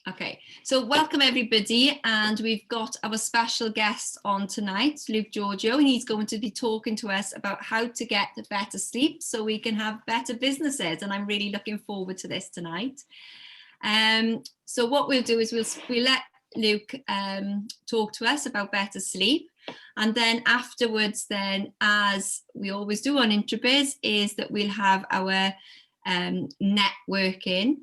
Okay, so welcome everybody, and we've got our special guest on tonight, Georgiou, and he's going to be talking to us about how to get better sleep so we can have better businesses, and I'm really looking forward to this tonight. So what we'll do is we'll let Luke talk to us about better sleep, and then afterwards, then, as we always do on Introbiz, is that we'll have our networking.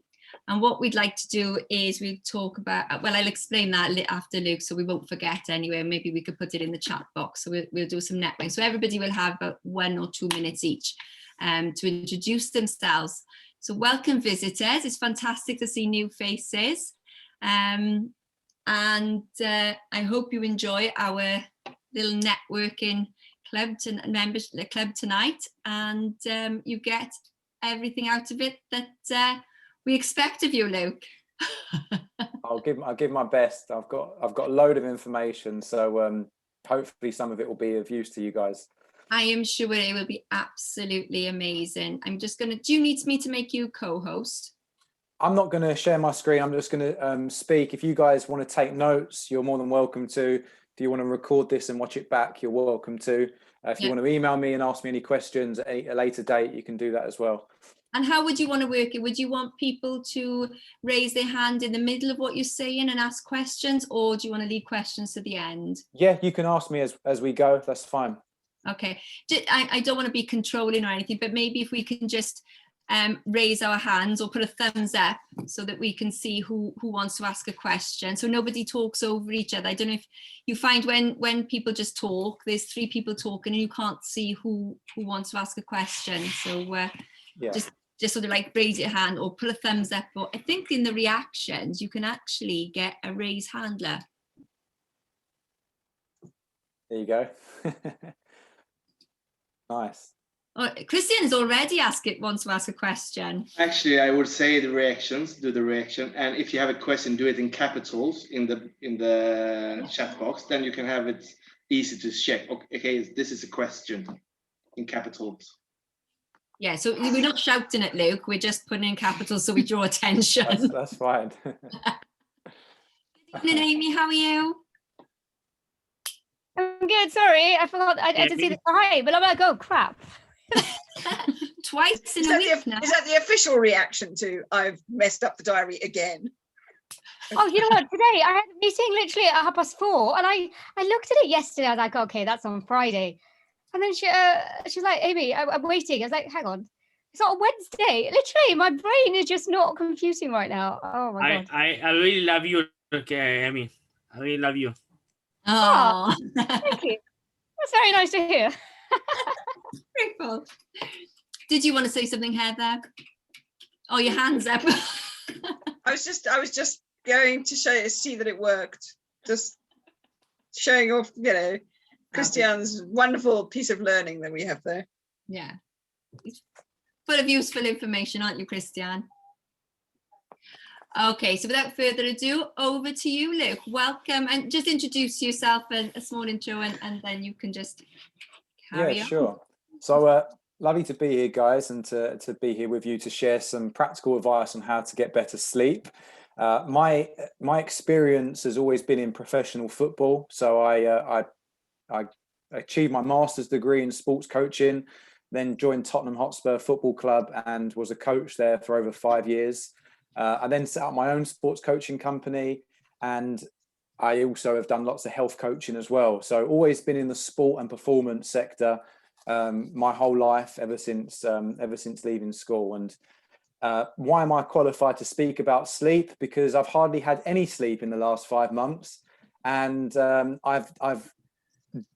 And what we'd like to do is we'll talk about, well, I'll explain that after Luke, so we won't forget anyway. Maybe we could put it in the chat box. So we'll do some networking. So everybody will have about 1 or 2 minutes each to introduce themselves. So welcome visitors. It's fantastic to see new faces. And I hope you enjoy our little networking club club tonight, and you get everything out of it that we expect of you, Luke. I'll give my best. I've got a load of information, so hopefully some of it will be of use to you guys. I am sure it will be absolutely amazing. I'm just gonna. Do you need me to make you co-host? I'm not going to share my screen. I'm just going to speak. If you guys want to take notes, you're more than welcome to. If you want to record this and watch it back, you're welcome to. If you want to email me and ask me any questions at a later date, you can do that as well. And how would you want to work it? Would you want people to raise their hand in the middle of what you're saying and ask questions, or do you want to leave questions to the end? Yeah, you can ask me as we go. That's fine. Okay. I don't want to be controlling or anything, but maybe if we can just raise our hands or put a thumbs up so that we can see who wants to ask a question, so nobody talks over each other. I don't know if you find when people just talk, there's 3 people talking and you can't see who wants to ask a question. So just sort of like raise your hand or put a thumbs up, or I think in the reactions you can actually get a raise handler. There you go. Nice. Oh, Christian's already wants to ask a question. Actually, I would say do the reaction, and if you have a question, do it in capitals in the chat box. Then you can have it easy to check. Okay, this is a question in capitals. Yeah, so we're not shouting at Luke. We're just putting in capitals so we draw attention. That's fine. Good evening, Amy. How are you? I'm good. Sorry, I forgot. I didn't see the hi, but I'm like, oh crap. Twice in a week now. Is that the official reaction to I've messed up the diary again? Oh, you know what? Today I had a meeting literally at 4:30, and I looked at it yesterday. I was like, okay, that's on Friday, and then she's like, Amy, I'm waiting. I was like, hang on, it's not a Wednesday. Literally, my brain is just not computing right now. Oh my god. I really love you, okay, Amy. I really love you. Oh, thank you. That's very nice to hear. Grateful. Did you want to say something, Heather? Oh, your hands up. I was just going to see that it worked. Just showing off, Christian's wonderful piece of learning that we have there. Yeah. Full of useful information, aren't you, Christian? Okay, so without further ado, over to you, Luke. Welcome, and just introduce yourself and a small intro, and then you can just carry on. Sure. So lovely to be here, guys, and to be here with you to share some practical advice on how to get better sleep. My experience has always been in professional football. So I achieved my master's degree in sports coaching, then joined Tottenham Hotspur Football Club and was a coach there for over 5 years. I then set up my own sports coaching company, and I also have done lots of health coaching as well. So always been in the sport and performance sector my whole life, ever since leaving school. And why am I qualified to speak about sleep? Because I've hardly had any sleep in the last 5 months, and I've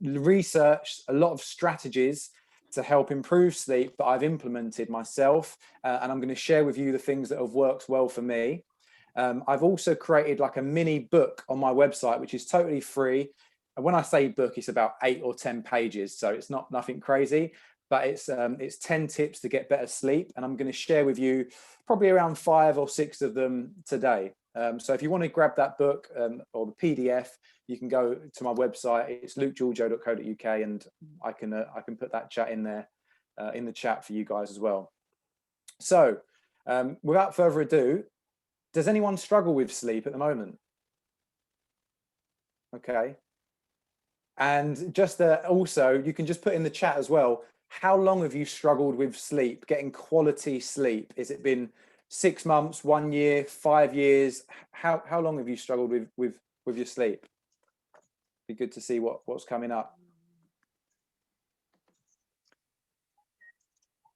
researched a lot of strategies to help improve sleep that I've implemented myself, and I'm going to share with you the things that have worked well for me. I've also created like a mini book on my website, which is totally free. And when I say book, it's about 8 or 10 pages, so it's nothing crazy, but it's 10 tips to get better sleep, and I'm going to share with you probably around 5 or 6 of them today. So if you want to grab that book or the PDF, you can go to my website. It's lukegeorgiou.co.uk, and I can put that chat in there in the chat for you guys as well. So without further ado, Does anyone struggle with sleep at the moment? Okay. And just also, you can just put in the chat as well, how long have you struggled with sleep, getting quality sleep? Has it been 6 months, 1 year, 5 years? How long have you struggled with your sleep? Be good to see what's coming up.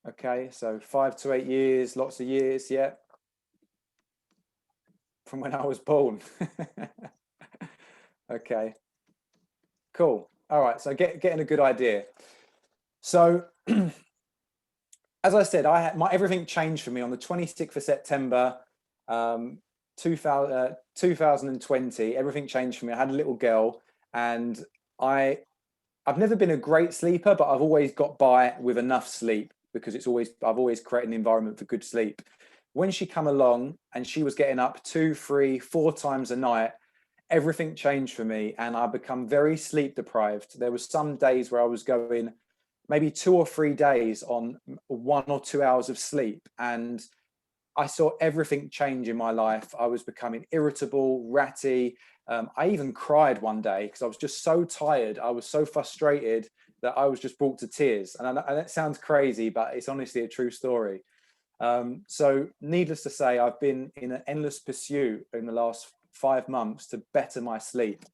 Okay, so 5 to 8 years, lots of years, yeah. From when I was born. Okay, cool. All right, so getting a good idea. So as I said, everything changed for me on the 26th of September 2020. Everything changed for me. I had a little girl, and I've never been a great sleeper, but I've always got by with enough sleep because I've always created an environment for good sleep. When she come along and she was getting up 2, 3, 4 times a night, everything changed for me, and I become very sleep deprived. There was some days where I was going maybe 2 or 3 days on 1 or 2 hours of sleep, and I saw everything change in my life. I was becoming irritable, ratty. I even cried one day because I was just so tired. I was so frustrated that I was just brought to tears. And that sounds crazy, but it's honestly a true story. So needless to say, I've been in an endless pursuit in the last 5 months to better my sleep.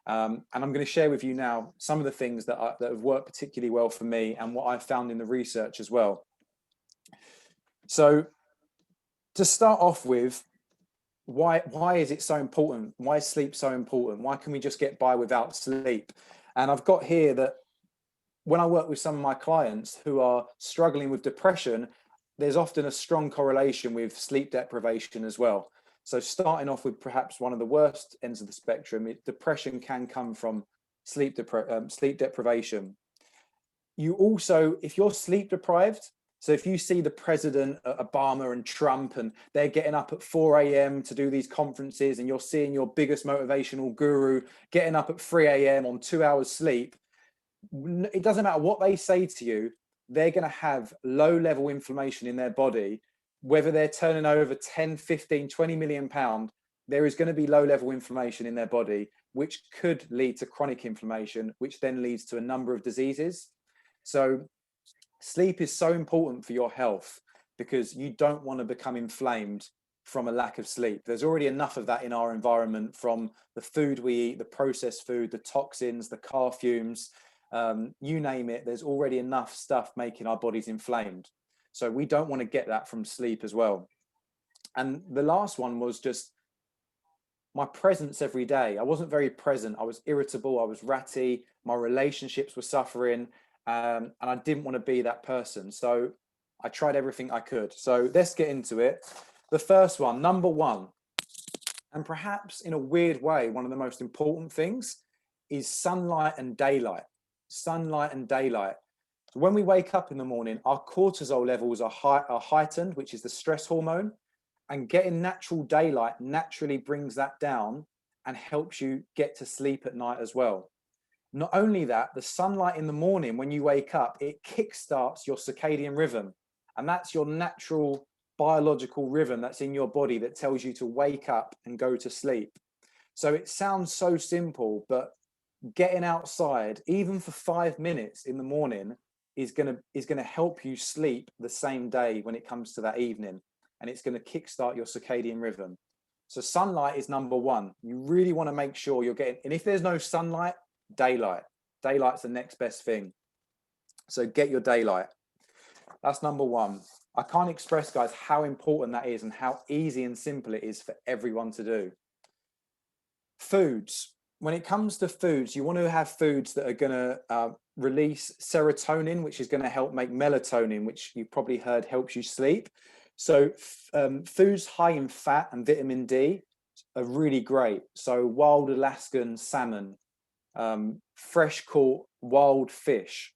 And I'm going to share with you now some of the things that have worked particularly well for me and what I've found in the research as well. So to start off with, why is it so important? Why is sleep so important? Why can we just get by without sleep? And I've got here that when I work with some of my clients who are struggling with depression, there's often a strong correlation with sleep deprivation as well. So starting off with perhaps one of the worst ends of the spectrum, depression can come from sleep deprivation. You also, if you're sleep deprived, so if you see the president, Obama and Trump, and they're getting up at 4 a.m. to do these conferences, and you're seeing your biggest motivational guru getting up at 3 a.m. on 2 hours sleep, it doesn't matter what they say to you, they're going to have low level inflammation in their body. Whether they're turning over 10, 15, 20 million pounds, there is going to be low level inflammation in their body, which could lead to chronic inflammation, which then leads to a number of diseases. So sleep is so important for your health because you don't want to become inflamed from a lack of sleep. There's already enough of that in our environment, from the food we eat, the processed food, the toxins, the car fumes, you name it. There's already enough stuff making our bodies inflamed. So we don't want to get that from sleep as well. And the last one was just my presence every day. I wasn't very present. I was irritable. I was ratty. My relationships were suffering. And I didn't want to be that person. So I tried everything I could. So let's get into it. The first one, number one, and perhaps in a weird way, one of the most important things is sunlight and daylight. Sunlight and daylight. So when we wake up in the morning, our cortisol levels are heightened, which is the stress hormone. And getting natural daylight naturally brings that down and helps you get to sleep at night as well. Not only that, the sunlight in the morning when you wake up, it kickstarts your circadian rhythm. And that's your natural biological rhythm that's in your body that tells you to wake up and go to sleep. So it sounds so simple, but getting outside, even for 5 minutes in the morning, is gonna help you sleep the same day when it comes to that evening. And it's going to kickstart your circadian rhythm. So sunlight is number one. You really want to make sure you're getting, and if there's no sunlight, daylight. Daylight's the next best thing. So get your daylight. That's number one. I can't express, guys, how important that is and how easy and simple it is for everyone to do. Foods. When it comes to foods, you want to have foods that are going to release serotonin, which is going to help make melatonin, which you've probably heard helps you sleep. So foods high in fat and vitamin D are really great. So wild Alaskan salmon, fresh caught wild fish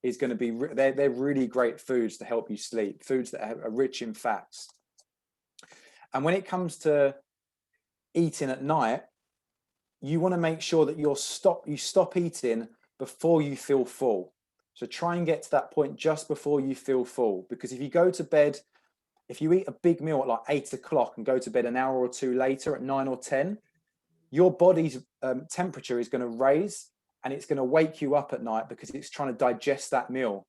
is going to be, they're really great foods to help you sleep, foods that are rich in fats. And when it comes to eating at night, you want to make sure that you stop eating before you feel full. So try and get to that point just before you feel full, because if you go to bed if you eat a big meal at like 8 o'clock and go to bed an hour or two later at 9 or 10, your body's temperature is going to raise, and it's going to wake you up at night because it's trying to digest that meal.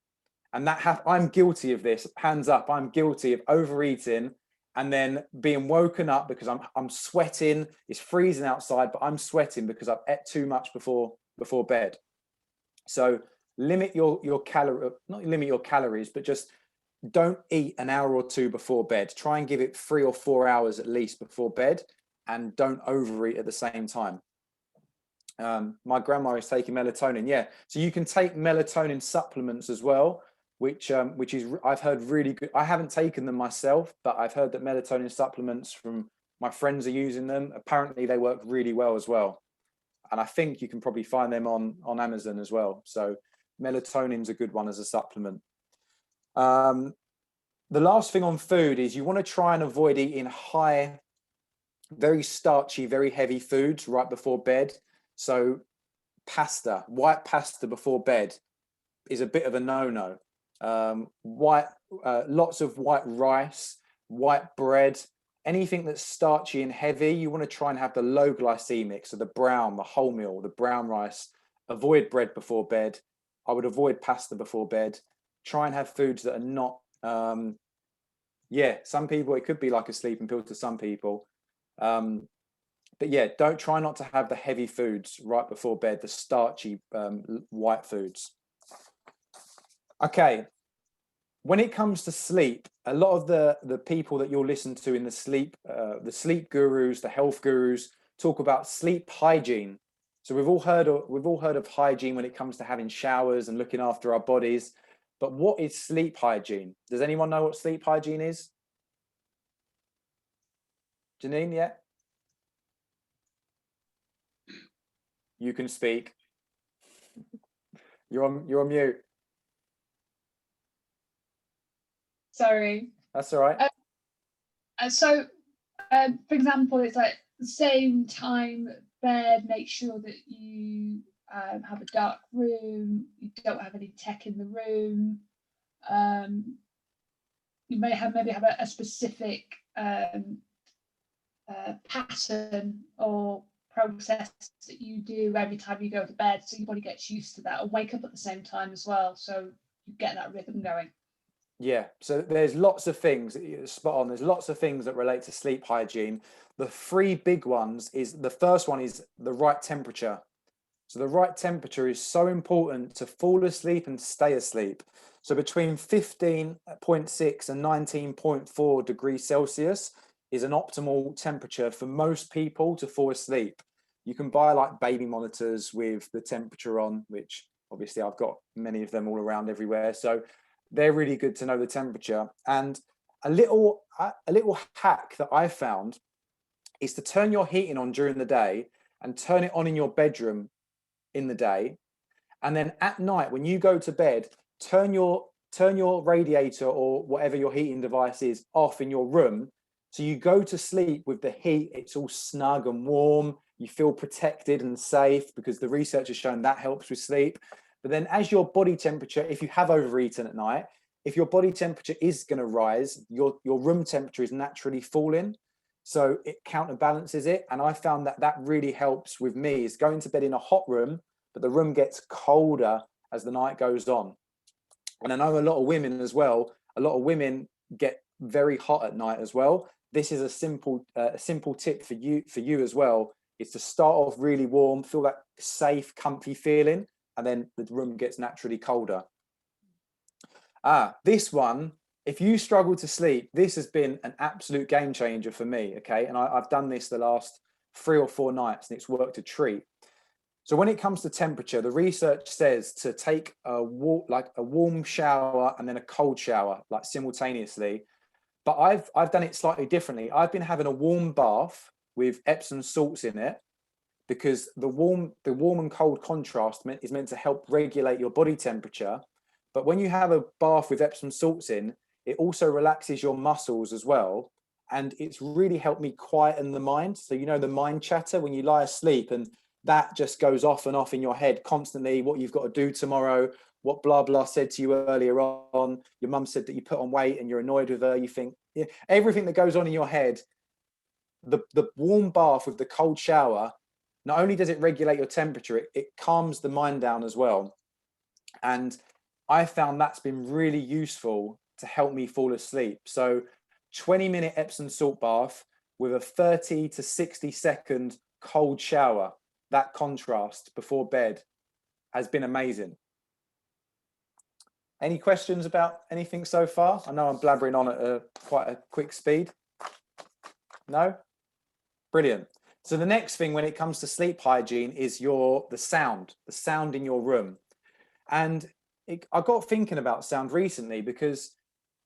And I'm guilty of this, hands up. I'm guilty of overeating and then being woken up because I'm sweating. It's freezing outside, but I'm sweating because I've ate too much before bed. So limit your not limit your calories, but just don't eat an hour or two before bed. Try and give it 3 or 4 hours at least before bed, and don't overeat at the same time. My grandma is taking melatonin. Yeah, so you can take melatonin supplements as well, which is, I've heard, really good. I haven't taken them myself, but I've heard that melatonin supplements from my friends are using them. Apparently they work really well as well, and I think you can probably find them on Amazon as well. So melatonin's a good one as a supplement. The last thing on food is you want to try and avoid eating high, very starchy, very heavy foods right before bed. So white pasta before bed is a bit of a no-no. Lots of white rice, white bread, anything that's starchy and heavy, you want to try and have the low glycemic, so the wholemeal, the brown rice. Avoid bread before bed. I would avoid pasta before bed. Try and have foods that are not, some people, it could be like a sleeping pill to some people. But yeah, try not to have the heavy foods right before bed, the starchy white foods. Okay, when it comes to sleep, a lot of the people that you'll listen to in the sleep gurus, the health gurus, talk about sleep hygiene. So we've all heard of hygiene when it comes to having showers and looking after our bodies. But what is sleep hygiene? Does anyone know what sleep hygiene is? Janine, yeah? You can speak. You're on mute. Sorry. That's all right. For example, it's like the same time bed, make sure that you have a dark room, you don't have any tech in the room. You may have a specific pattern or process that you do every time you go to bed, so your body gets used to that, and wake up at the same time as well, so you get that rhythm going. Yeah, so there's lots of things, spot on. There's lots of things that relate to sleep hygiene. The 3 big ones is, the first one is the right temperature. So the right temperature is so important to fall asleep and stay asleep. So between 15.6 and 19.4 degrees Celsius is an optimal temperature for most people to fall asleep. You can buy like baby monitors with the temperature on, which obviously I've got many of them all around everywhere. So they're really good to know the temperature. And a little hack that I found is to turn your heating on during the day and turn it on in your bedroom in the day. And then at night, when you go to bed, turn your radiator or whatever your heating device is off in your room. So you go to sleep with the heat, it's all snug and warm. You feel protected and safe, because the research has shown that helps with sleep. But then as your body temperature, if you have overeaten at night, if your body temperature is going to rise, your room temperature is naturally falling. So it counterbalances it. And I found that really helps with me, is going to bed in a hot room, but the room gets colder as the night goes on. And I know a lot of women as well, a lot of women get very hot at night as well. This is a simple tip for you as well, is to start off really warm, feel that safe, comfy feeling, and then the room gets naturally colder. This one, if you struggle to sleep, this has been an absolute game changer for me, okay? And I've done this the last 3 or 4 nights, and it's worked a treat. So when it comes to temperature, the research says to take a warm shower and then a cold shower, like simultaneously. But I've done it slightly differently. I've been having a warm bath with Epsom salts in it, because the warm and cold contrast is meant to help regulate your body temperature. But when you have a bath with Epsom salts in, it also relaxes your muscles as well. And it's really helped me quieten the mind. So, you know, the mind chatter when you lie asleep, and that just goes off and off in your head constantly, what you've got to do tomorrow, what blah, blah said to you earlier on. Your mum said that you put on weight and you're annoyed with her. You think, everything that goes on in your head, the warm bath with the cold shower, not only does it regulate your temperature, it calms the mind down as well. And I found that's been really useful to help me fall asleep. So 20-minute Epsom salt bath with a 30 to 60 second cold shower, that contrast before bed has been amazing. Any questions about anything so far? I know I'm blabbering on at quite a quick speed. No? Brilliant. So the next thing when it comes to sleep hygiene is the sound in your room. And I got thinking about sound recently because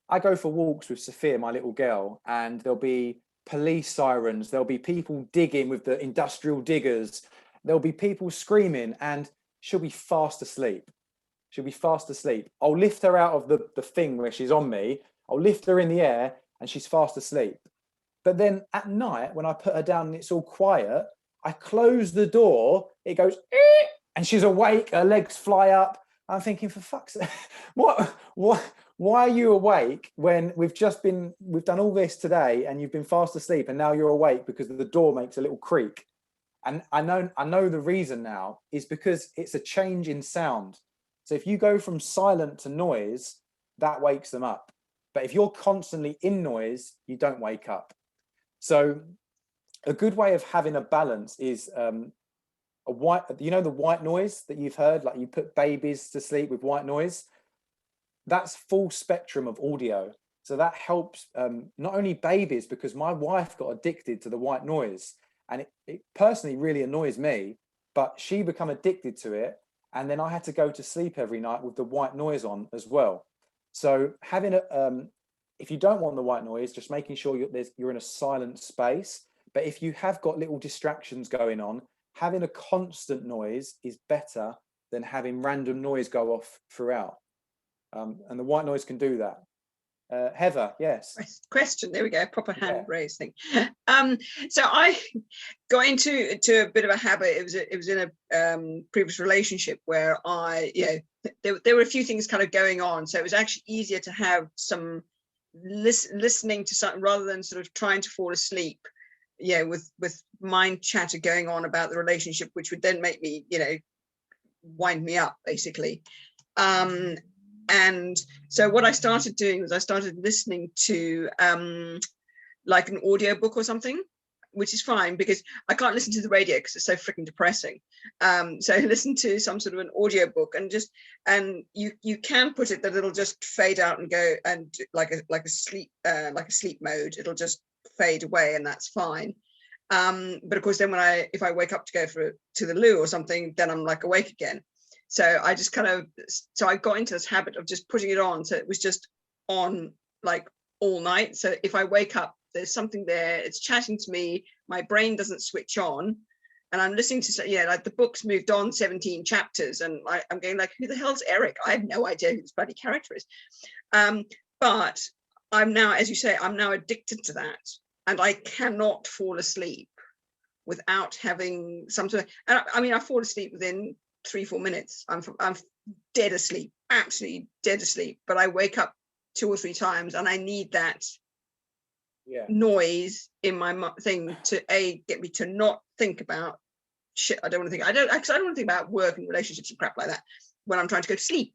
I go for walks with Sophia, my little girl, and there'll be police sirens, there'll be people digging with the industrial diggers, there'll be people screaming, and she'll be fast asleep. She'll be fast asleep. I'll lift her out of the thing where she's on me, I'll lift her in the air, and she's fast asleep. But then at night, when I put her down and it's all quiet, I close the door, it goes, and she's awake, her legs fly up. I'm thinking, for fuck's sake, why are you awake when we've done all this today and you've been fast asleep and now you're awake because the door makes a little creak? And I know the reason now is because it's a change in sound. So if you go from silent to noise, that wakes them up. But if you're constantly in noise, you don't wake up. So a good way of having a balance is the white noise that you've heard, like you put babies to sleep with white noise. That's full spectrum of audio. So that helps not only babies, because my wife got addicted to the white noise and it personally really annoys me, but she became addicted to it. And then I had to go to sleep every night with the white noise on as well. So having if you don't want the white noise, just making sure you're in a silent space. But if you have got little distractions going on, having a constant noise is better than having random noise go off throughout. And the white noise can do that. Heather, yes. Question. There we go. Proper hand raised thing. So I got into a bit of a habit. It was in a previous relationship where there were a few things kind of going on. So it was actually easier to have some listening to something rather than sort of trying to fall asleep. With mind chatter going on about the relationship, which would then make me, wind me up basically. And so what I started doing was I started listening to like an audio book or something, which is fine because I can't listen to the radio because it's so freaking depressing. So I listen to some sort of an audio book and you can put it that it'll just fade out and go and like a sleep mode, it'll just fade away and that's fine. But of course then if I wake up to go to the loo or something, then I'm like awake again. So I just I got into this habit of just putting it on. So it was just on like all night. So if I wake up, there's something there, it's chatting to me, my brain doesn't switch on. And I'm listening to, like the book's moved on 17 chapters. And I'm going like, who the hell's Eric? I have no idea who this bloody character is. But I'm now, as you say, I'm now addicted to that. And I cannot fall asleep without having some sort of, and I fall asleep within 3-4 minutes. I'm dead asleep, absolutely dead asleep, but I wake up 2 or 3 times and I need that noise in my thing to get me to not think about shit. I don't want to think about work and relationships and crap like that when I'm trying to go to sleep.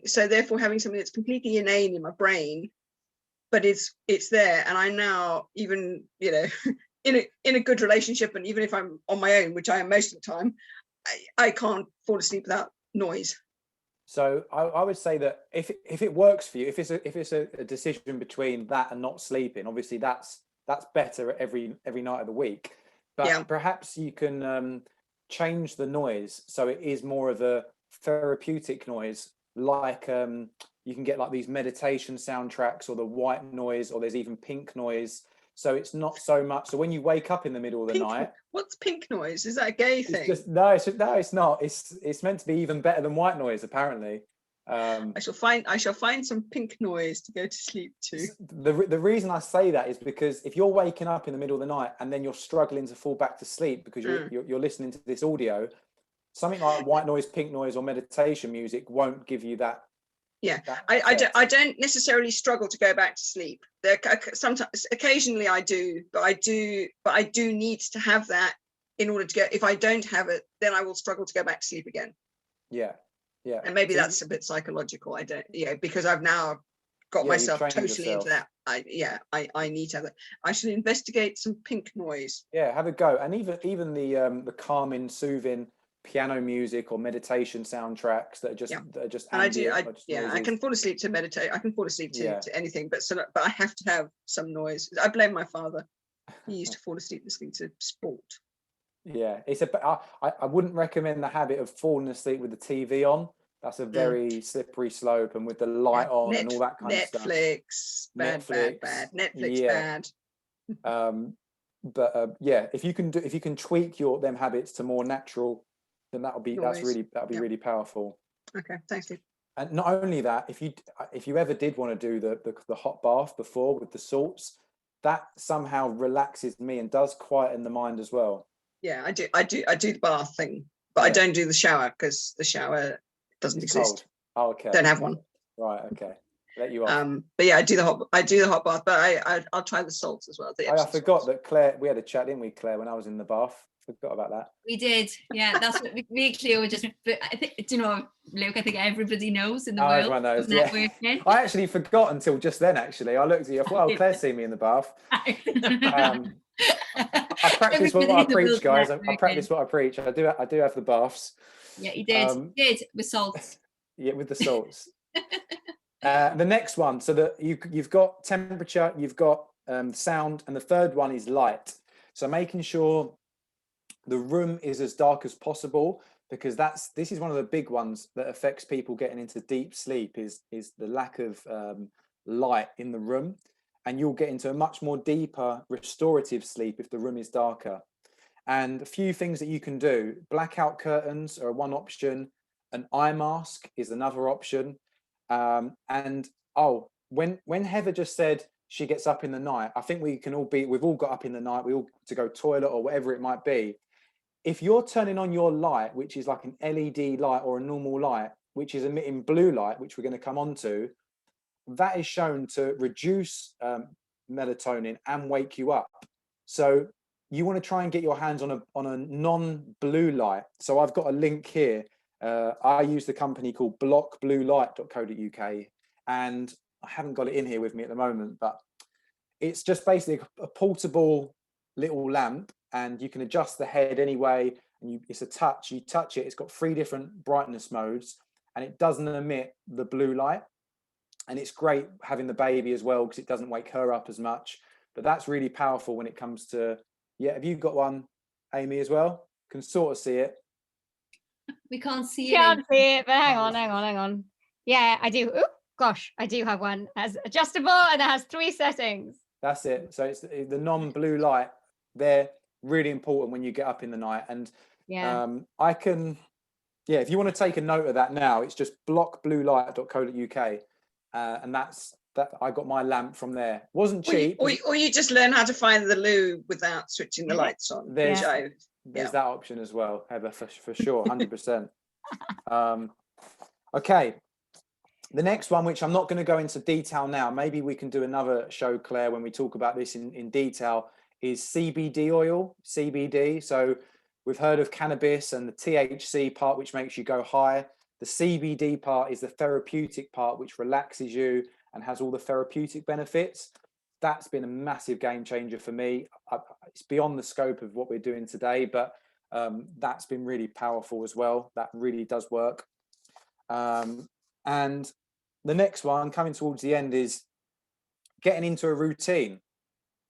So therefore having something that's completely inane in my brain, but it's there. And I now, even in a good relationship, and even if I'm on my own, which I am most of the time, I can't fall asleep without noise. So I would say that if it works for you, if it's a decision between that and not sleeping, obviously that's better every night of the week. But perhaps you can change the noise so it is more of a therapeutic noise, like you can get like these meditation soundtracks or the white noise, or there's even pink noise. So it's not so much. So when you wake up in the middle of the night, what's pink noise? Is that a gay thing? No, it's not. It's meant to be even better than white noise, apparently. I shall find some pink noise to go to sleep to. The reason I say that is because if you're waking up in the middle of the night and then you're struggling to fall back to sleep because you're listening to this audio, something like white noise, pink noise, or meditation music won't give you that Yeah, that I affects. don't necessarily struggle to go back to sleep. There sometimes, occasionally I do, but I do need to have that in order to get. If I don't have it, then I will struggle to go back to sleep again. Yeah. And maybe So that's a bit psychological. I don't, because I've now got you've myself trained totally yourself. into that. I need to have that. I should investigate some pink noise. Yeah, have a go. And even the calming, soothing piano music or meditation soundtracks that are just And ambient, or just I noises. can fall asleep to meditate. I can fall asleep to, Yeah. to anything, but I have to have some noise. I blame my father. He used to fall asleep listening to sport. Yeah, I wouldn't recommend the habit of falling asleep with the TV on. That's a very slippery slope, and with the light on and all that kind of stuff. Netflix, bad. Netflix, yeah. bad. But yeah, if you can tweak them habits to more natural, then that'll be really powerful. Okay, thanks, Steve. And not only that, if you ever did want to do the hot bath before with the salts, that somehow relaxes me and does quieten the mind as well. Yeah, I do the bath thing, but I don't do the shower because the shower doesn't exist. Oh, okay. Don't have one. Right. Okay. Let you off. But yeah, I do the hot bath, but I'll try the salts as well. I forgot that Claire. We had a chat, didn't we, Claire, when I was in the bath? Forgot about that. We did. Yeah, that's what me and Cleo were just. I think, do you know, Luke? I think everybody knows in the world. Everyone knows. Yeah. I actually forgot until just then. Actually, I looked at you. I thought, "Oh, Claire's seen me in the bath." I practice what I preach, guys. I practice what I preach. I do have the baths. Yeah, you did. You did with salts. Yeah, with the salts. The next one, so that you've got temperature, you've got sound, and the third one is light. So making sure the room is as dark as possible, because this is one of the big ones that affects people getting into deep sleep is the lack of light in the room, and you'll get into a much more deeper restorative sleep if the room is darker. And a few things that you can do: blackout curtains are one option, an eye mask is another option. And when Heather just said she gets up in the night, I think we've all got up in the night, we all to go toilet or whatever it might be. If you're turning on your light, which is like an LED light or a normal light, which is emitting blue light, which we're going to come on to, that is shown to reduce melatonin and wake you up. So you want to try and get your hands on a non-blue light. So I've got a link here. I use the company called blockbluelight.co.uk, and I haven't got it in here with me at the moment, but it's just basically a portable little lamp, and you can adjust the head anyway. And it's a touch. You touch it. It's got 3 different brightness modes, and it doesn't emit the blue light. And it's great having the baby as well because it doesn't wake her up as much. But that's really powerful when it comes to. Yeah, have you got one, Amy, as well? Can sort of see it. We can't see it. Can't see it, but hang on. Yeah, I do. Oh gosh, I do have one. It has adjustable and it has 3 settings. That's it. So it's the non-blue light. They're really important when you get up in the night. And I can, if you want to take a note of that now, it's just blockbluelight.co.uk. And that's that. I got my lamp from there. Wasn't cheap. Or you just learn how to find the loo without switching the lights on. There's that option as well, Heather, for sure, 100%. Okay. The next one, which I'm not going to go into detail now, maybe we can do another show, Claire, when we talk about this in detail, is CBD oil, CBD. So we've heard of cannabis and the THC part, which makes you go high. The CBD part is the therapeutic part, which relaxes you and has all the therapeutic benefits. That's been a massive game changer for me. It's beyond the scope of what we're doing today, but that's been really powerful as well. That really does work. And the next one, coming towards the end, is getting into a routine.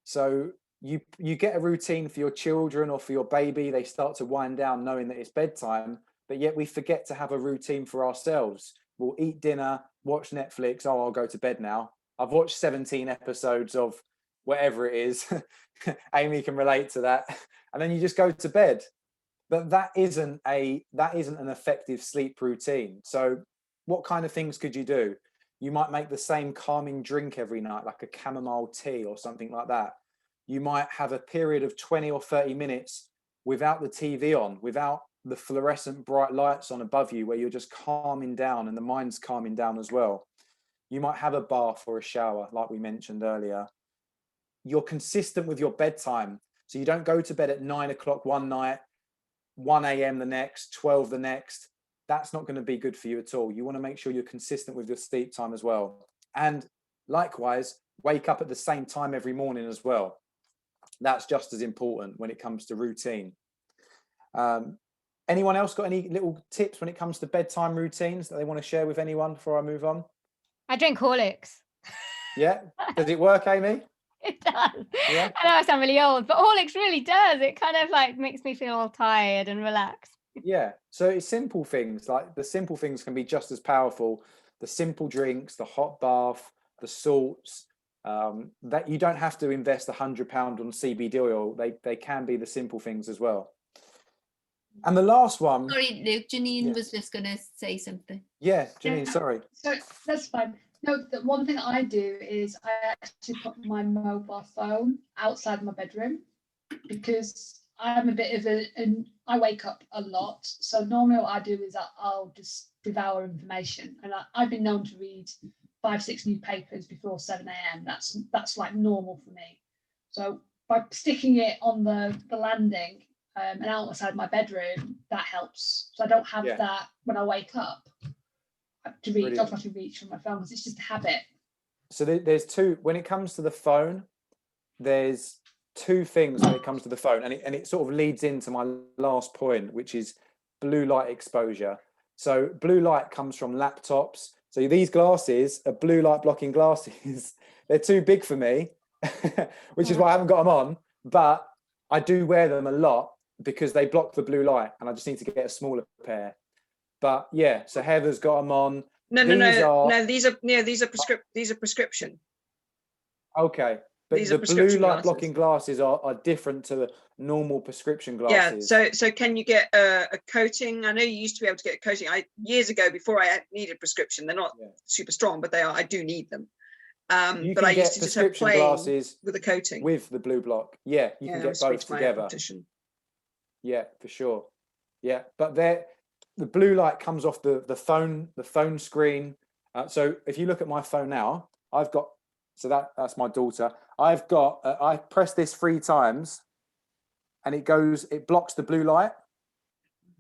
So you get a routine for your children or for your baby. They start to wind down knowing that it's bedtime, but yet we forget to have a routine for ourselves. We'll eat dinner, watch Netflix. Oh, I'll go to bed now. I've watched 17 episodes of whatever it is. Amy can relate to that. And then you just go to bed. But that isn't an effective sleep routine. So what kind of things could you do? You might make the same calming drink every night, like a chamomile tea or something like that. You might have a period of 20 or 30 minutes without the TV on, without the fluorescent bright lights on above you where you're just calming down and the mind's calming down as well. You might have a bath or a shower, like we mentioned earlier. You're consistent with your bedtime. So you don't go to bed at 9 o'clock one night, 1 a.m. the next, 12 the next. That's not going to be good for you at all. You want to make sure you're consistent with your sleep time as well. And likewise, wake up at the same time every morning as well. That's just as important when it comes to routine. Anyone else got any little tips when it comes to bedtime routines that they want to share with anyone before I move on? I drink Horlicks. Yeah. Does it work, Amy? It does. Yeah. I know I sound really old, but Horlicks really does. It kind of like makes me feel all tired and relaxed. Yeah. So it's simple things, like the simple things can be just as powerful. The simple drinks, the hot bath, the salts, that you don't have to invest £100 on CBD oil. They can be the simple things as well. And the last one. Sorry, Luke, Janine was just going to say something. Yeah, Janine, sorry. So that's fine. No, the one thing I do is I actually put my mobile phone outside my bedroom because I'm a bit of I wake up a lot. So normally what I do is I'll just devour information. And I've been known to read 5-6 newspapers before 7 a.m. That's like normal for me. So by sticking it on the landing and outside my bedroom, that helps. So I don't have that when I wake up to read, don't have to reach for my phone because it's just a habit. So there's two, when it comes to the phone, there's two things when it comes to the phone, and it sort of leads into my last point, which is blue light exposure. So blue light comes from laptops. So these glasses are blue light blocking glasses. They're too big for me, which is why I haven't got them on, but I do wear them a lot because they block the blue light and I just need to get a smaller pair. But yeah, so Heather's got them on. These are prescription. Okay, but the blue light blocking glasses are different to the normal prescription glasses. Yeah. So can you get a coating? I know you used to be able to get a coating. Years ago, before I needed prescription, they're not super strong, but they are. I do need them. But I used to just have plain glasses with a coating with the blue block. Yeah, you can get both together. Yeah, for sure. Yeah, but the blue light comes off the phone screen. So if you look at my phone now, I've got, so that's my daughter. I've got, I press this 3 times and it blocks the blue light.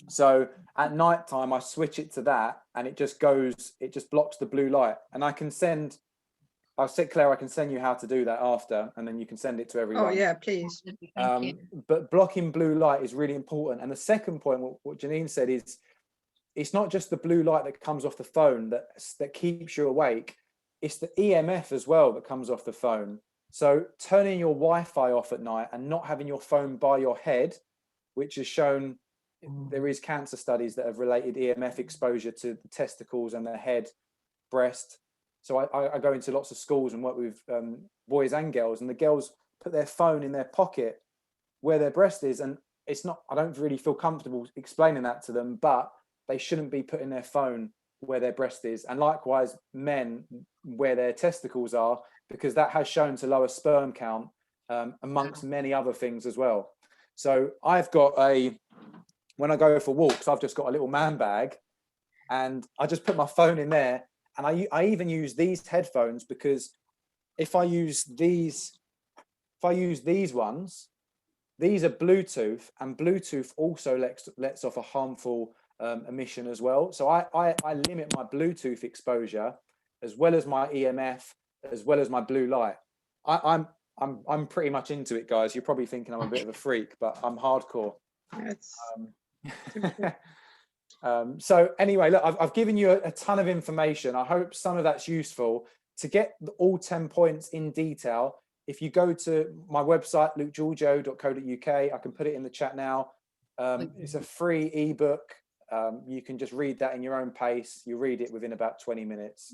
So at night time, I switch it to that and it just blocks the blue light. And I'll say, Claire, I can send you how to do that after, and then you can send it to everyone. Oh yeah, please. But blocking blue light is really important. And the second point, what Janine said, is it's not just the blue light that comes off the phone that keeps you awake. It's the EMF as well that comes off the phone. So turning your Wi-Fi off at night and not having your phone by your head, which has shown there is cancer studies that have related EMF exposure to the testicles and the head, breast. So I go into lots of schools and work with boys and girls, and the girls put their phone in their pocket where their breast is. And it's not, I don't really feel comfortable explaining that to them, but they shouldn't be putting their phone where their breast is. And likewise, men where their testicles are, because that has shown to lower sperm count amongst many other things as well. So I've got when I go for walks, I've just got a little man bag and I just put my phone in there. And I even use these headphones because if I use these ones, these are Bluetooth, and Bluetooth also lets off a harmful emission as well. So I limit my Bluetooth exposure as well as my EMF, as well as my blue light. I'm pretty much into it, guys. You're probably thinking I'm a bit of a freak, but I'm hardcore. So anyway, look, I've given you a ton of information. I hope some of that's useful. To get all 10 points in detail, if you go to my website, lukegeorgiou.co.uk, I can put it in the chat now. It's a free ebook. You can just read that in your own pace. You read it within about 20 minutes.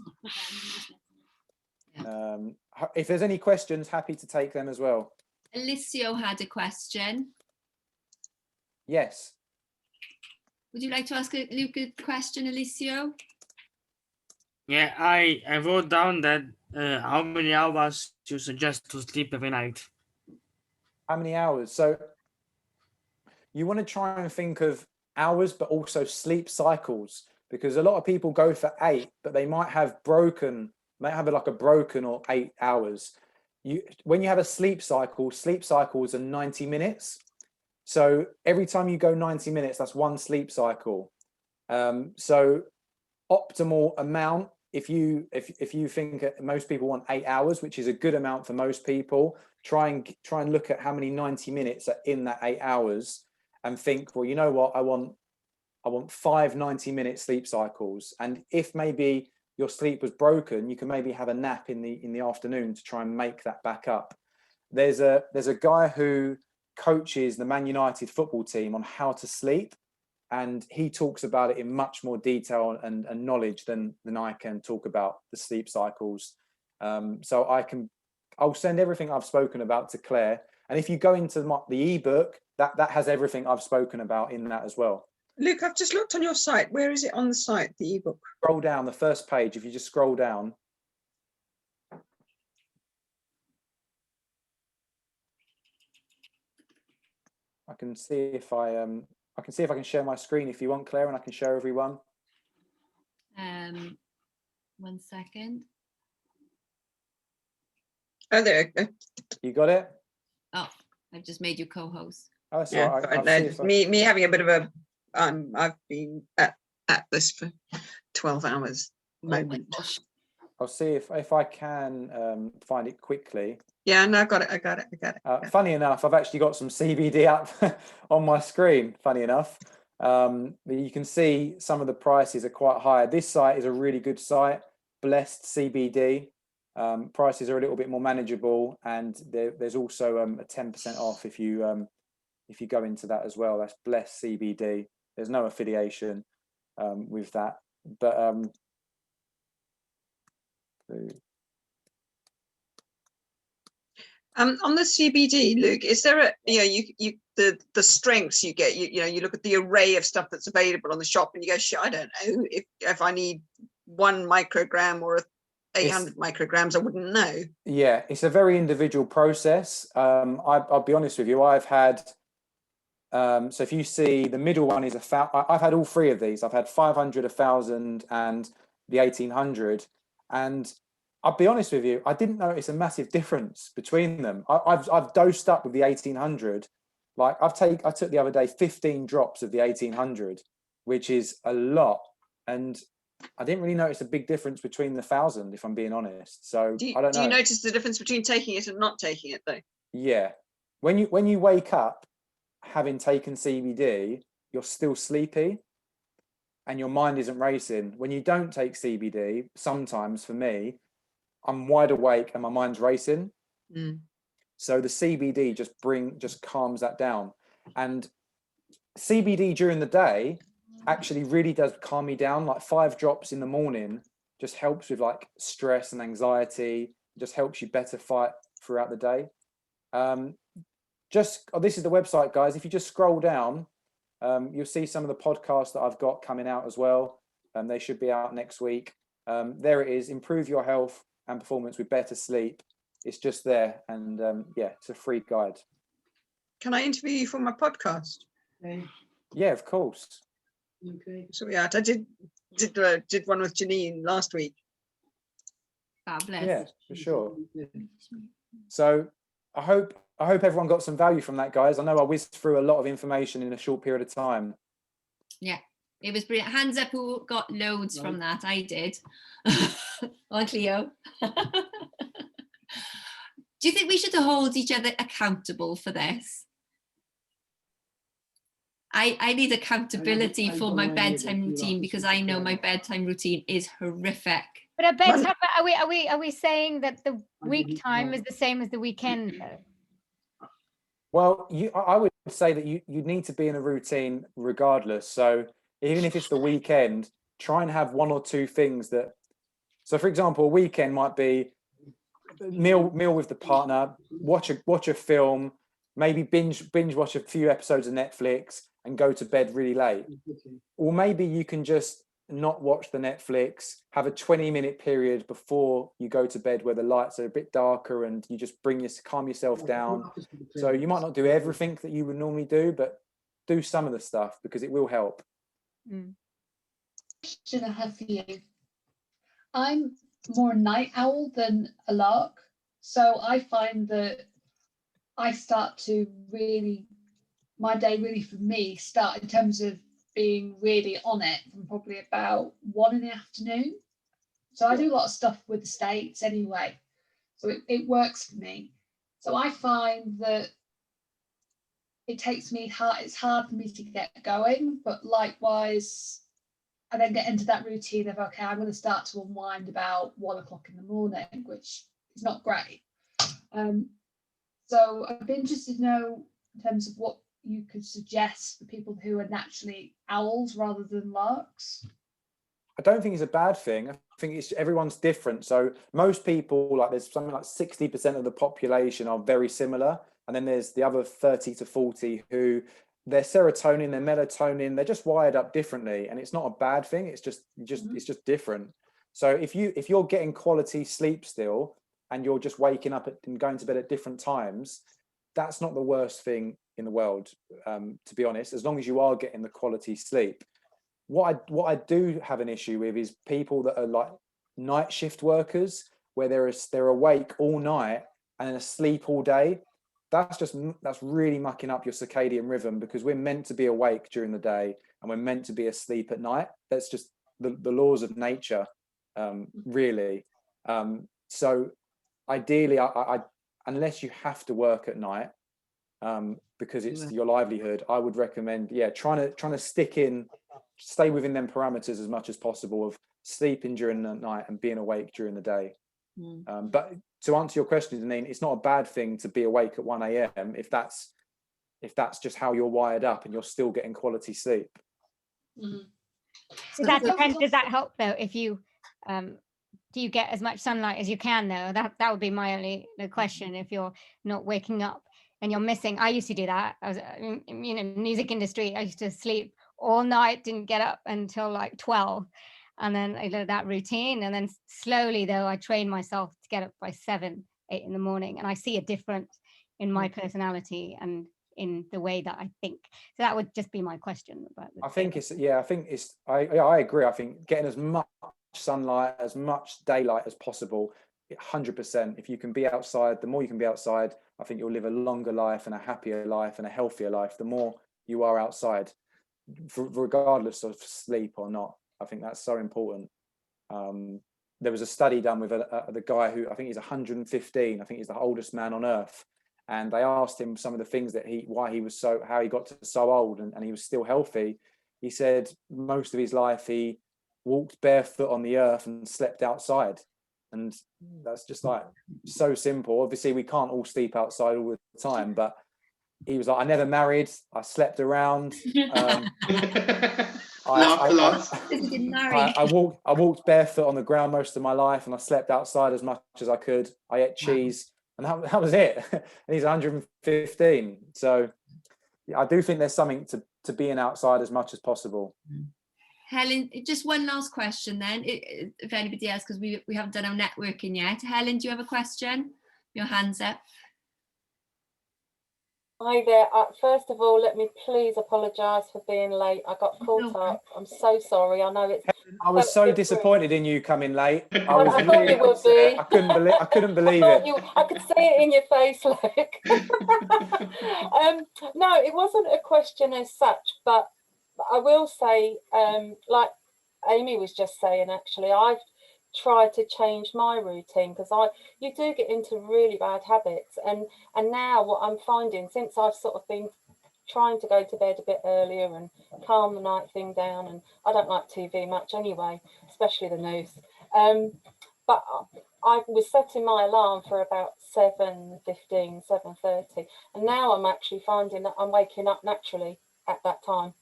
If there's any questions, happy to take them as well. Alicio had a question. Yes. Would you like to ask Luke a question, Alicio? Yeah, I wrote down that how many hours you suggest to sleep every night. How many hours? So you want to try and think of hours, but also sleep cycles, because a lot of people go for 8, but they might have like a broken or 8 hours. When you have a sleep cycles are 90 minutes. So every time you go 90 minutes, that's 1 sleep cycle. So optimal amount, if you think most people want 8 hours, which is a good amount for most people, try and look at how many 90 minutes are in that 8 hours and think, well, you know what, I want 5 90-minute sleep cycles. And if maybe your sleep was broken, you can maybe have a nap in the afternoon to try and make that back up. There's a guy who coaches the Man United football team on how to sleep, and he talks about it in much more detail and knowledge than I can talk about the sleep cycles. So I'll send everything I've spoken about to Claire, and if you go into the ebook, that has everything I've spoken about in that as well. Luke, I've just looked on your site. Where is it on the site, the ebook? Scroll down the first page. If you just scroll down. I can see if I can share my screen if you want, Claire, and I can show everyone. 1 second. Oh, there you go. You got it? Oh, I've just made you co-host. Oh, that's Yeah, all right. right. Me having a bit of a I've been at this for 12 hours moment. I'll see if I can find it quickly. Yeah, no, I got it. Funny enough, I've actually got some CBD up on my screen, funny enough. You can see some of the prices are quite high. This site is a really good site, Blessed CBD. Prices are a little bit more manageable, and there's also a 10% off if you go into that as well. That's Blessed CBD. There's no affiliation with that, but on the CBD, Luke, is there the strengths you get? You look at the array of stuff that's available on the shop, and you go, shit, I don't know if I need 1 microgram or 800 micrograms. I wouldn't know. Yeah, it's a very individual process. I'll be honest with you. I've had so if you see the middle one is I've had all 3 of these. I've had 500, 1,000, and the 1,800, and I'll be honest with you, I didn't notice a massive difference between them. I've dosed up with the 1,800. Like I took the other day 15 drops of the 1,800, which is a lot, and I didn't really notice a big difference between the 1,000, if I'm being honest. So I don't know. Do you notice the difference between taking it and not taking it though? Yeah, when you wake up having taken CBD, you're still sleepy, and your mind isn't racing. When you don't take CBD, sometimes for me, I'm wide awake and my mind's racing. So the CBD just calms that down. And CBD during the day actually really does calm me down. Like 5 drops in the morning just helps with like stress and anxiety, just helps you better fight throughout the day. This is the website, guys. If you just scroll down, you'll see some of the podcasts that I've got coming out as well. They should be out next week. There it is. Improve your health and performance with better sleep. It's just there, and yeah, it's a free guide. Can I interview you for my podcast? Yeah, of course. Okay. So yeah, I did one with Janine last week. Fabulous. Yeah, for sure. So I hope everyone got some value from that, guys. I know I whizzed through a lot of information in a short period of time. Yeah, it was brilliant. Hands up who got loads from that. I did. On Cleo. Do you think we should hold each other accountable for this? I need accountability for my bedtime routine, because I know my bedtime routine is horrific. But at bedtime, are we saying that the week time is the same as the weekend though? Well, I would say that you need to be in a routine regardless. So even if it's the weekend, try and have 1 or 2 things that. So, for example, a weekend might be meal with the partner, watch a film, maybe binge watch a few episodes of Netflix, and go to bed really late. Or maybe you can just not watch the Netflix, have a 20-minute period before you go to bed where the lights are a bit darker, and you just calm yourself down. So you might not do everything that you would normally do, but do some of the stuff because it will help. Question I have for you. I'm more a night owl than a lark, so I find that I start to really, my day really for me start in terms of being really on it from probably about 1 in the afternoon. So I do a lot of stuff with the States anyway, so it works for me. So I find that it takes me it's hard for me to get going, but likewise I then get into that routine of, okay, I'm going to start to unwind about 1 o'clock in the morning, which is not great. So I'd be interested to know in terms of what you could suggest for people who are naturally owls rather than larks. I don't think it's a bad thing. I think it's everyone's different. So most people, like there's something like 60% of the population are very similar. And then there's the other 30 to 40 who their serotonin, their melatonin, they're just wired up differently. And it's not a bad thing. It's just it's just different. So if you're getting quality sleep still and you're just waking up and going to bed at different times, that's not the worst thing in the world, to be honest, as long as you are getting the quality sleep. What I do have an issue with is people that are like night shift workers, where they're awake all night and asleep all day. That's really mucking up your circadian rhythm, because we're meant to be awake during the day and we're meant to be asleep at night. That's just the laws of nature, really. So ideally, I unless you have to work at night, because it's your livelihood, I would recommend, trying to stay within them parameters as much as possible of sleeping during the night and being awake during the day. But to answer your question, Janine, it's not a bad thing to be awake at 1 a.m. if that's just how you're wired up and you're still getting quality sleep. Does that help though? If you do you get as much sunlight as you can though? That would be my only question. If you're not waking up and you're missing, I used to do that. I was music industry. I used to sleep all night, didn't get up until like 12. And then I did that routine. And then slowly though, I trained myself to get up by 7, 8 in the morning. And I see a difference in my personality and in the way that I think. So that would just be my question about I agree. I think getting as much sunlight, as much daylight as possible, 100%. If you can be outside, the more you can be outside, I think you'll live a longer life and a happier life and a healthier life the more you are outside, regardless of sleep or not. I think that's so important. There was a study done with the guy who I think he's 115. I think he's the oldest man on earth. And they asked him some of the things that how he got to so old and he was still healthy. He said most of his life he walked barefoot on the earth and slept outside. And that's just like so simple. Obviously, we can't all sleep outside all the time, but he was like, I never married, I slept around. I walked barefoot on the ground most of my life, and I slept outside as much as I could. I ate cheese, and that was it. And he's 115. So I do think there's something to being outside as much as possible. Helen, just one last question then, if anybody else, because we haven't done our networking yet. Helen, do you have a question? Your hand's up. Hi there. First of all, let me please apologise for being late. I got caught up. I'm so sorry. I know it's. I was so disappointed in you coming late. I thought you would be. I couldn't believe it. I could see it in your face, like. No, it wasn't a question as such, but I will say, like Amy was just saying, actually, I've tried to change my routine because you do get into really bad habits, and now what I'm finding, since I've sort of been trying to go to bed a bit earlier and calm the night thing down, and I don't like TV much anyway, especially the news, but I was setting my alarm for about 7:15, 7:30, and now I'm actually finding that I'm waking up naturally at that time.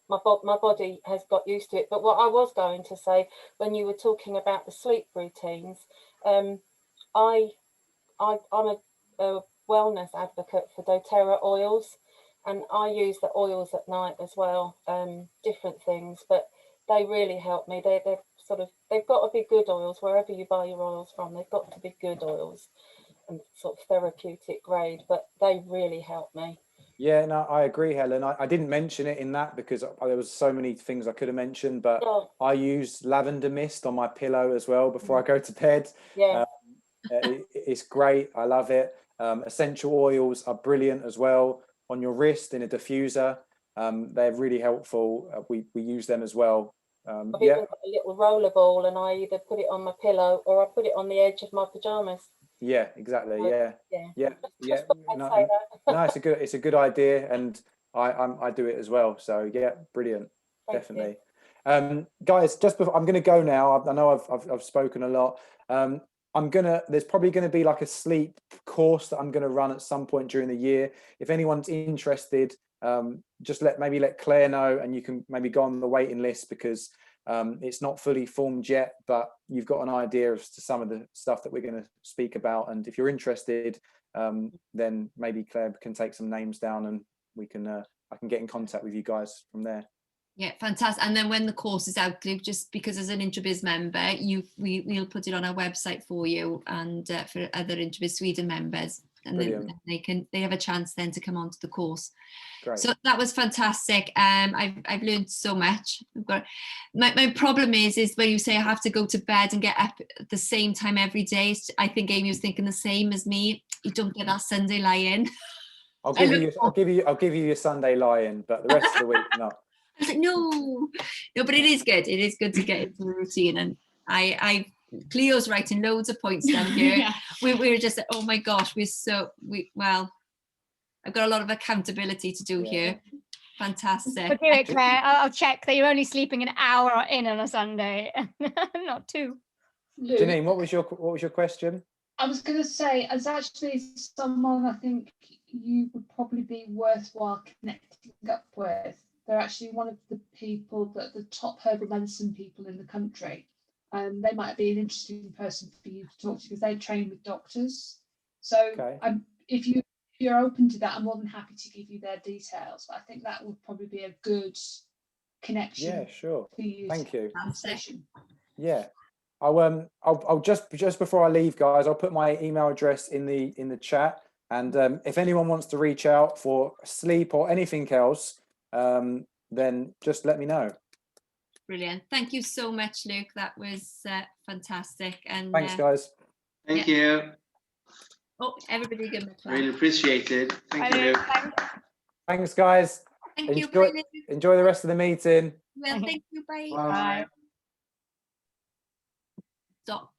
My body has got used to it. But what I was going to say, when you were talking about the sleep routines, I'm a wellness advocate for doTERRA oils, and I use the oils at night as well, different things, but they really help me. They've got to be good oils. Wherever you buy your oils from, they've got to be good oils and sort of therapeutic grade, but they really help me. Yeah, no, I agree, Helen. I didn't mention it in that because there was so many things I could have mentioned, but I use lavender mist on my pillow as well before I go to bed. Yeah. It's great. I love it. Essential oils are brilliant as well on your wrist in a diffuser. They're really helpful. We use them as well. I've even got a little roller ball, and I either put it on my pillow or I put it on the edge of my pajamas. Yeah, exactly. So, Yeah. No, no, it's a good idea, and I do it as well. So yeah, brilliant. Thank Definitely. Guys, just before I'm going to go now, I know I've spoken a lot. There's probably going to be like a sleep course that I'm going to run at some point during the year. If anyone's interested, just let Claire know, and you can maybe go on the waiting list, because it's not fully formed yet, but you've got an idea as to some of the stuff that we're going to speak about. And if you're interested, then maybe Claire can take some names down, and we can I can get in contact with you guys from there. Yeah, fantastic. And then when the course is out, just because as an Introbiz member, we'll put it on our website for you, and for other Introbiz Sweden members, and then they have a chance then to come onto the course. Great. So that was fantastic. I've learned so much. My problem is when you say I have to go to bed and get up at the same time every day. I think Amy was thinking the same as me. You don't get that Sunday lie-in. I'll give you your Sunday lie-in, but the rest of the week not. I was like, no, but it is good. It is good to get into the routine. And Cleo's writing loads of points down here. Yeah. We were just like, oh my gosh, I've got a lot of accountability to do here. Fantastic. But do it, Claire. I'll check that you're only sleeping an hour in on a Sunday, not 2. Luke, Janine, what was your question? I was going to say, as actually someone I think you would probably be worthwhile connecting up with. They're actually one of the people that the top herbal medicine people in the country. They might be an interesting person for you to talk to, because they train with doctors. So if you're open to that, I'm more than happy to give you their details. But I think that would probably be a good connection. Yeah, sure. For you. Thank you. Session. Yeah. I'll just before I leave, guys, I'll put my email address in the chat, and if anyone wants to reach out for sleep or anything else, then just let me know. Brilliant. Thank you so much, Luke. That was fantastic. And thanks, guys. Thank you. Oh, everybody give me a clap. Really appreciate it. Thank you, Luke. Thanks, guys. Thank you. Enjoy the rest of the meeting. Well, thank you. Bye. Bye. Stop.